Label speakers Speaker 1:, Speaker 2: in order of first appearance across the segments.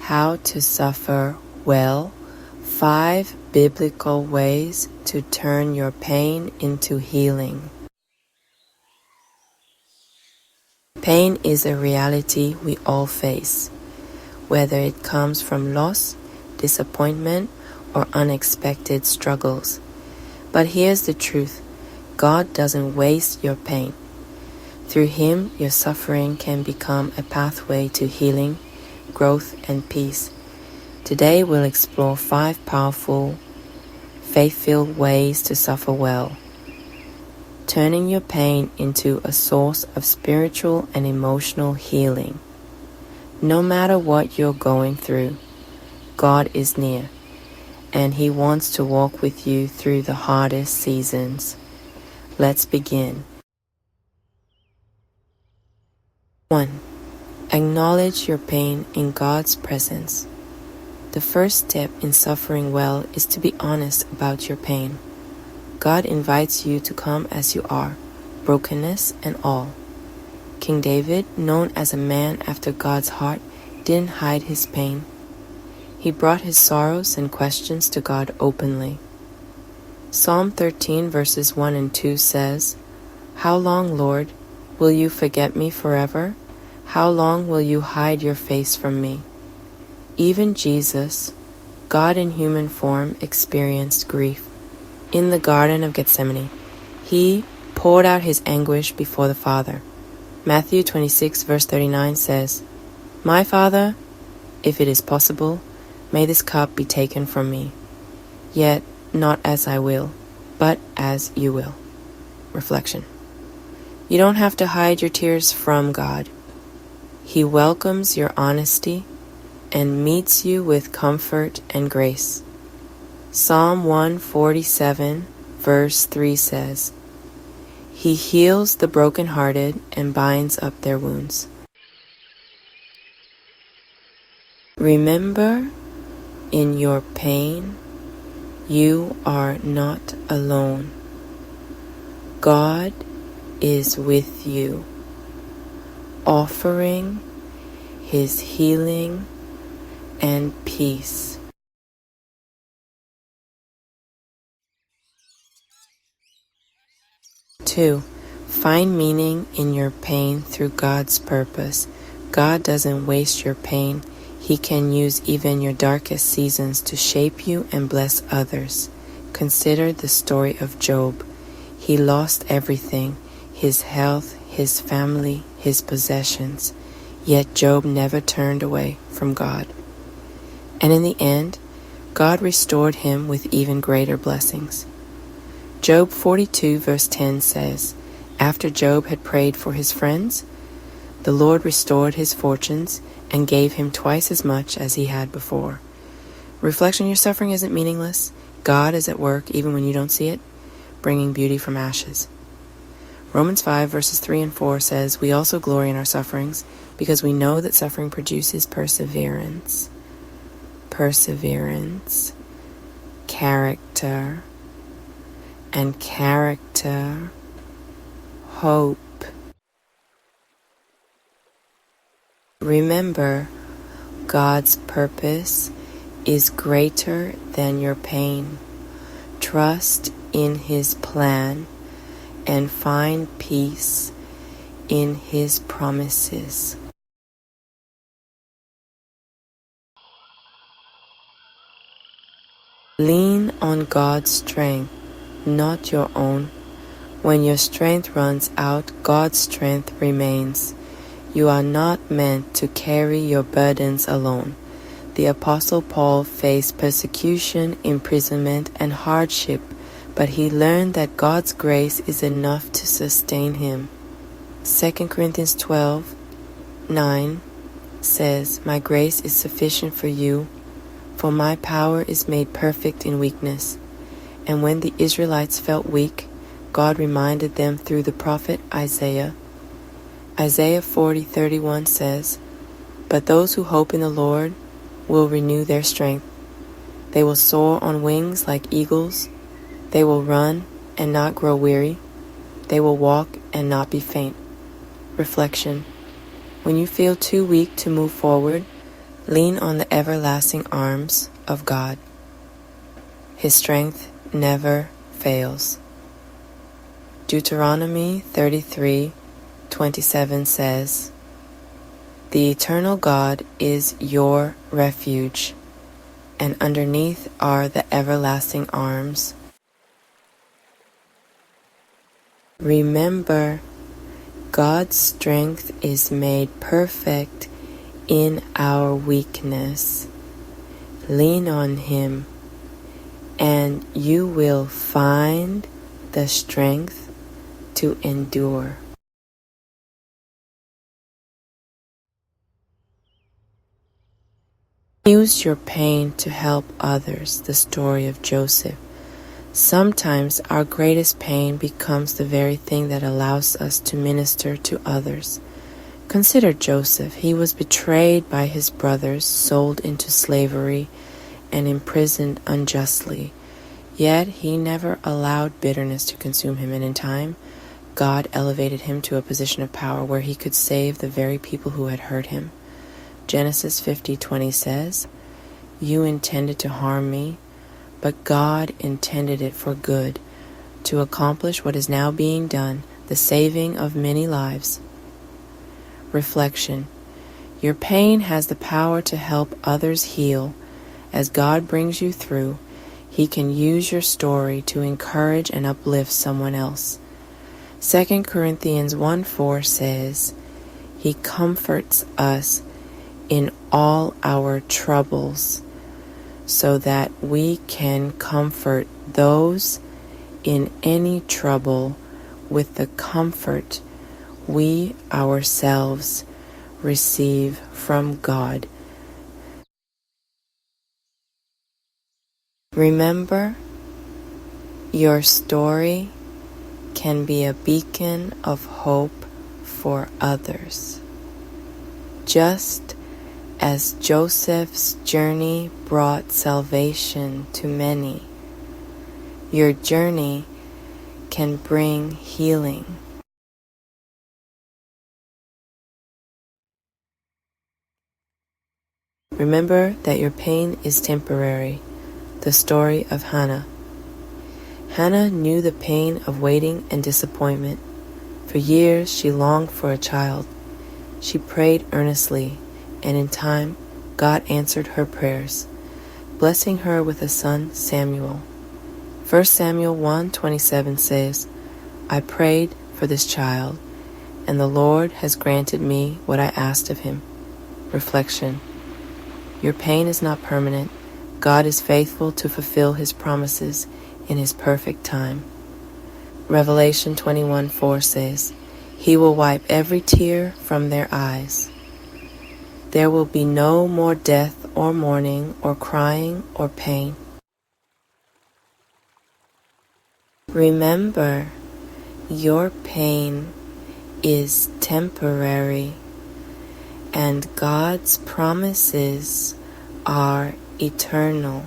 Speaker 1: How to Suffer Well, 5 Biblical Ways to Turn Your Pain into Healing. Pain is a reality we all face, whether it comes from loss, disappointment, or unexpected struggles. But here's the truth: God doesn't waste your pain. Through Him, your suffering can become a pathway to healing, growth, and peace. Today we'll explore 5 powerful, faith-filled ways to suffer well, turning your pain into a source of spiritual and emotional healing. No matter what you're going through, God is near, and He wants to walk with you through the hardest seasons. Let's begin. 1. Acknowledge your pain in God's presence. The first step in suffering well is to be honest about your pain. God invites you to come as you are, brokenness and all. King David, known as a man after God's heart, didn't hide his pain. He brought his sorrows and questions to God openly. Psalm 13 verses 1 and 2 says, "How long, Lord, will you forget me forever? How long will you hide your face from me?" Even Jesus, God in human form, experienced grief. In the Garden of Gethsemane, He poured out His anguish before the Father. Matthew 26 verse 39 says, "My Father, if it is possible, may this cup be taken from me. Yet not as I will, but as you will." Reflection. You don't have to hide your tears from God. He welcomes your honesty and meets you with comfort and grace. Psalm 147 verse 3 says, "He heals the brokenhearted and binds up their wounds." Remember, in your pain, you are not alone. God is with you, offering His healing and peace. 2. Find meaning in your pain through God's purpose. God doesn't waste your pain. He can use even your darkest seasons to shape you and bless others. Consider the story of Job. He lost everything: his health, his family, his possessions. Yet Job never turned away from God. And in the end, God restored him with even greater blessings. Job 42 verse 10 says, "After Job had prayed for his friends, the Lord restored his fortunes and gave him twice as much as he had before." Reflection: your suffering isn't meaningless. God is at work even when you don't see it, bringing beauty from ashes. Romans 5 verses 3 and 4 says, "We also glory in our sufferings, because we know that suffering produces perseverance. Perseverance, character, and character, hope." Remember, God's purpose is greater than your pain. Trust in His plan and find peace in His promises. Lean on God's strength, not your own. When your strength runs out, God's strength remains. You are not meant to carry your burdens alone. The Apostle Paul faced persecution, imprisonment, and hardship, but he learned that God's grace is enough to sustain him. 2 Corinthians 12:9 says, "My grace is sufficient for you, for my power is made perfect in weakness." And when the Israelites felt weak, God reminded them through the prophet Isaiah. Isaiah 40:31 says, "But those who hope in the Lord will renew their strength. They will soar on wings like eagles. They will run and not grow weary. They will walk and not be faint." Reflection: when you feel too weak to move forward, Lean on the everlasting arms of God. His strength never fails. Deuteronomy 33:27 says, "The eternal God is your refuge, and underneath are the everlasting arms." Remember, God's strength is made perfect in our weakness. Lean on Him, and you will find the strength to endure. Use your pain to help others. The story of Joseph. Sometimes our greatest pain becomes the very thing that allows us to minister to others. Consider Joseph. He was betrayed by his brothers, sold into slavery, and imprisoned unjustly. Yet he never allowed bitterness to consume him, and in time, God elevated him to a position of power where he could save the very people who had hurt him. Genesis 50:20 says, "You intended to harm me, but God intended it for good, to accomplish what is now being done, the saving of many lives." Reflection. Your pain has the power to help others heal. As God brings you through, He can use your story to encourage and uplift someone else. 2 Corinthians 1:4 says, "He comforts us in all our troubles, so that we can comfort those in any trouble with the comfort we ourselves receive from God." Remember, your story can be a beacon of hope for others. Just as Joseph's journey brought salvation to many, your journey can bring healing. Remember that your pain is temporary. The story of Hannah. Hannah knew the pain of waiting and disappointment. For years she longed for a child. She prayed earnestly, and in time, God answered her prayers, blessing her with a son, Samuel. 1 Samuel 1:27 says, "I prayed for this child, and the Lord has granted me what I asked of him." Reflection. Your pain is not permanent. God is faithful to fulfill His promises in His perfect time. Revelation 21:4 says, "He will wipe every tear from their eyes." There will be no more death or mourning or crying or pain. Remember, your pain is temporary, and God's promises are eternal.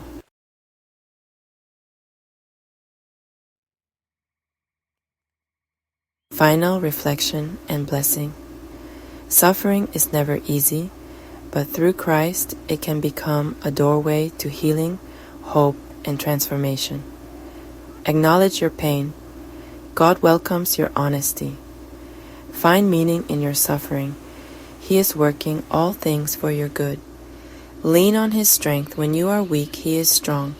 Speaker 1: Final reflection and blessing. Suffering is never easy, but through Christ it can become a doorway to healing, hope, and transformation. Acknowledge your pain. God welcomes your honesty. Find meaning in your suffering. He is working all things for your good. Lean on His strength. When you are weak, He is strong.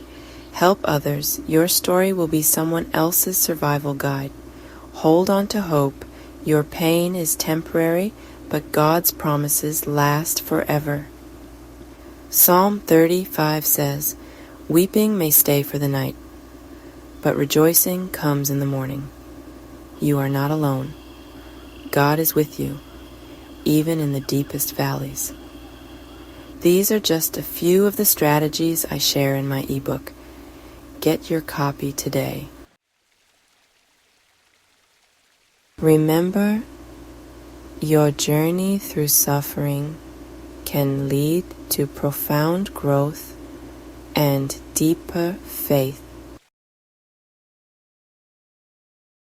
Speaker 1: Help others. Your story will be someone else's survival guide. Hold on to hope. Your pain is temporary, but God's promises last forever. Psalm 35 says, "Weeping may stay for the night, but rejoicing comes in the morning." You are not alone. God is with you, even in the deepest valleys. These are just a few of the strategies I share in my ebook. Get your copy today. Remember, your journey through suffering can lead to profound growth and deeper faith.